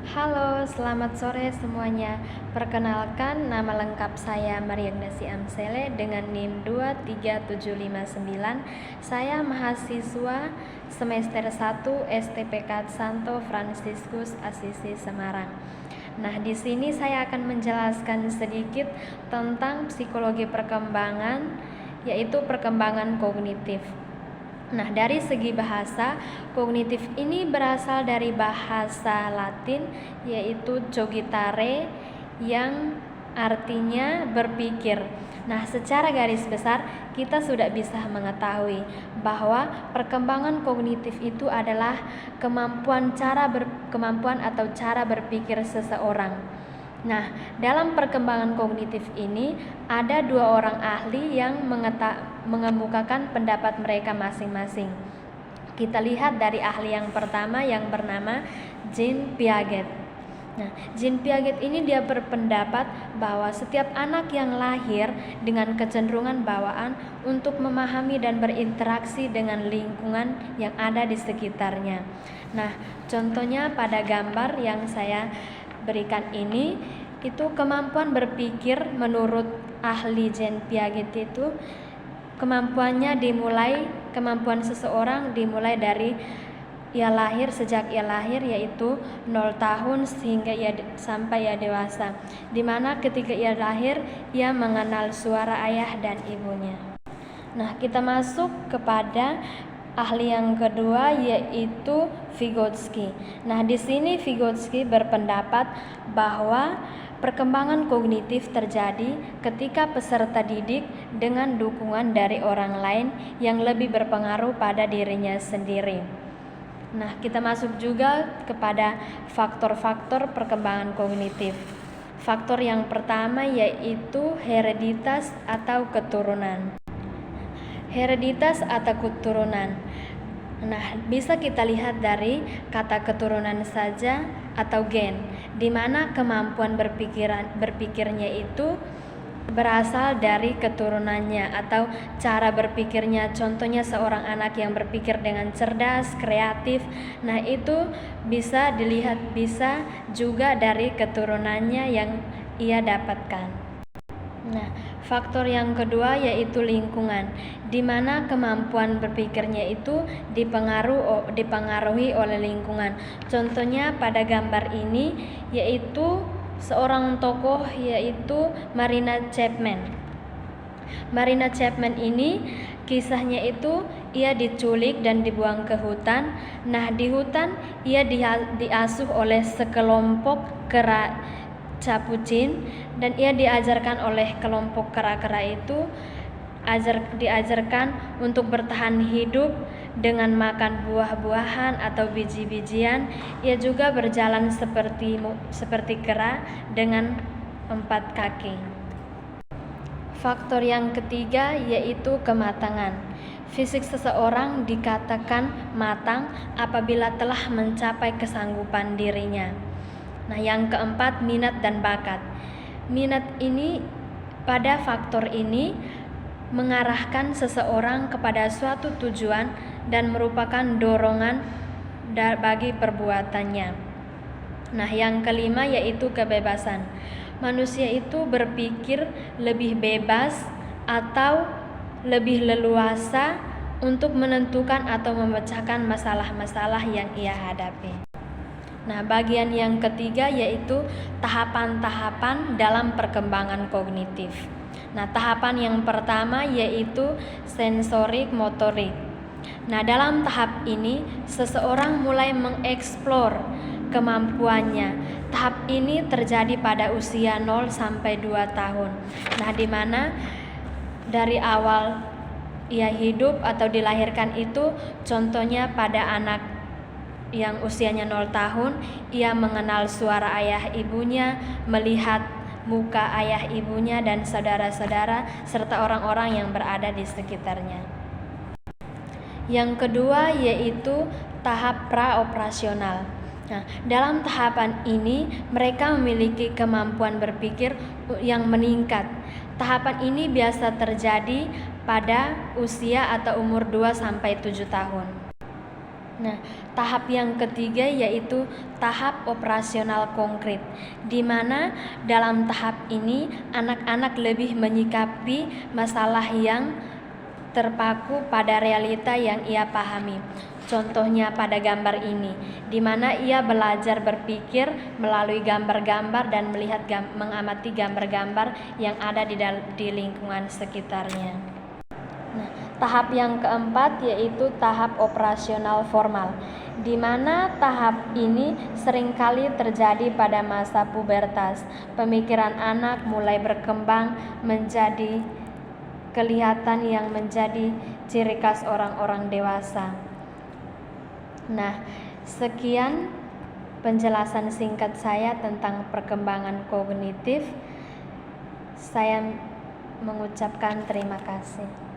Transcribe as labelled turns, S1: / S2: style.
S1: Halo, selamat sore semuanya. Perkenalkan, nama lengkap saya Mariagnasi Amsele dengan NIM 23759. Saya mahasiswa semester 1 STPK Santo Fransiskus Assisi Semarang. Nah, di sini saya akan menjelaskan sedikit tentang psikologi perkembangan, yaitu perkembangan kognitif. Nah, dari segi bahasa, kognitif ini berasal dari bahasa Latin, yaitu cogitare, yang artinya berpikir. Nah, secara garis besar kita sudah bisa mengetahui bahwa perkembangan kognitif itu adalah kemampuan atau cara berpikir seseorang. Nah, dalam perkembangan kognitif ini ada dua orang ahli yang mengemukakan pendapat mereka masing-masing. Kita lihat dari ahli yang pertama yang bernama Jean Piaget. Nah, Jean Piaget ini dia berpendapat bahwa setiap anak yang lahir dengan kecenderungan bawaan untuk memahami dan berinteraksi dengan lingkungan yang ada di sekitarnya. Nah, contohnya pada gambar yang saya berikan ini, itu kemampuan berpikir menurut ahli Jean Piaget itu kemampuan seseorang dimulai dari sejak ia lahir, yaitu 0 tahun sampai ia dewasa, dimana ketika ia lahir ia mengenal suara ayah dan ibunya. Nah, kita masuk kepada ahli yang kedua, yaitu Vygotsky. Nah, di sini Vygotsky berpendapat bahwa perkembangan kognitif terjadi ketika peserta didik dengan dukungan dari orang lain yang lebih berpengaruh pada dirinya sendiri. Nah, kita masuk juga kepada faktor-faktor perkembangan kognitif. Faktor yang pertama yaitu hereditas atau keturunan. Hereditas atau keturunan. Nah, bisa kita lihat dari kata keturunan saja atau gen, di mana kemampuan berpikirnya itu berasal dari keturunannya atau cara berpikirnya. Contohnya seorang anak yang berpikir dengan cerdas, kreatif. Nah, itu bisa dilihat, bisa juga dari keturunannya yang ia dapatkan. Nah, faktor yang kedua yaitu lingkungan, di mana kemampuan berpikirnya itu dipengaruhi oleh lingkungan. Contohnya pada gambar ini yaitu seorang tokoh, yaitu Marina Chapman. Marina Chapman ini kisahnya itu ia diculik dan dibuang ke hutan. Nah, di hutan ia diasuh oleh sekelompok kera Capuchin, dan ia diajarkan oleh kelompok kera-kera itu diajarkan untuk bertahan hidup dengan makan buah-buahan atau biji-bijian. Ia juga berjalan seperti kera dengan 4 kaki. Faktor yang ketiga yaitu kematangan. Fisik seseorang dikatakan matang apabila telah mencapai kesanggupan dirinya. Nah, yang keempat, minat dan bakat. Minat ini, pada faktor ini mengarahkan seseorang kepada suatu tujuan dan merupakan dorongan bagi perbuatannya. Nah, yang kelima yaitu kebebasan. Manusia itu berpikir lebih bebas atau lebih leluasa untuk menentukan atau memecahkan masalah-masalah yang ia hadapi. Nah, bagian yang ketiga yaitu tahapan-tahapan dalam perkembangan kognitif. Nah, tahapan yang pertama yaitu sensorik motorik. Nah, dalam tahap ini seseorang mulai mengeksplor kemampuannya. Tahap ini terjadi pada usia 0 sampai 2 tahun. Nah, di mana dari awal ia hidup atau dilahirkan itu, contohnya pada anak yang usianya 0 tahun, ia mengenal suara ayah ibunya, melihat muka ayah ibunya dan saudara-saudara serta orang-orang yang berada di sekitarnya. Yang kedua yaitu tahap praoperasional. Nah, dalam tahapan ini mereka memiliki kemampuan berpikir yang meningkat. Tahapan ini biasa terjadi pada usia atau umur 2 sampai 7 tahun. Nah, tahap yang ketiga yaitu tahap operasional konkret, di mana dalam tahap ini anak-anak lebih menyikapi masalah yang terpaku pada realita yang ia pahami. Contohnya pada gambar ini, di mana ia belajar berpikir melalui gambar-gambar dan mengamati gambar-gambar yang ada di lingkungan sekitarnya. Nah, tahap yang keempat yaitu tahap operasional formal, di mana tahap ini seringkali terjadi pada masa pubertas. Pemikiran anak mulai berkembang menjadi kelihatan yang menjadi ciri khas orang-orang dewasa. Nah, sekian penjelasan singkat saya tentang perkembangan kognitif. Saya mengucapkan terima kasih.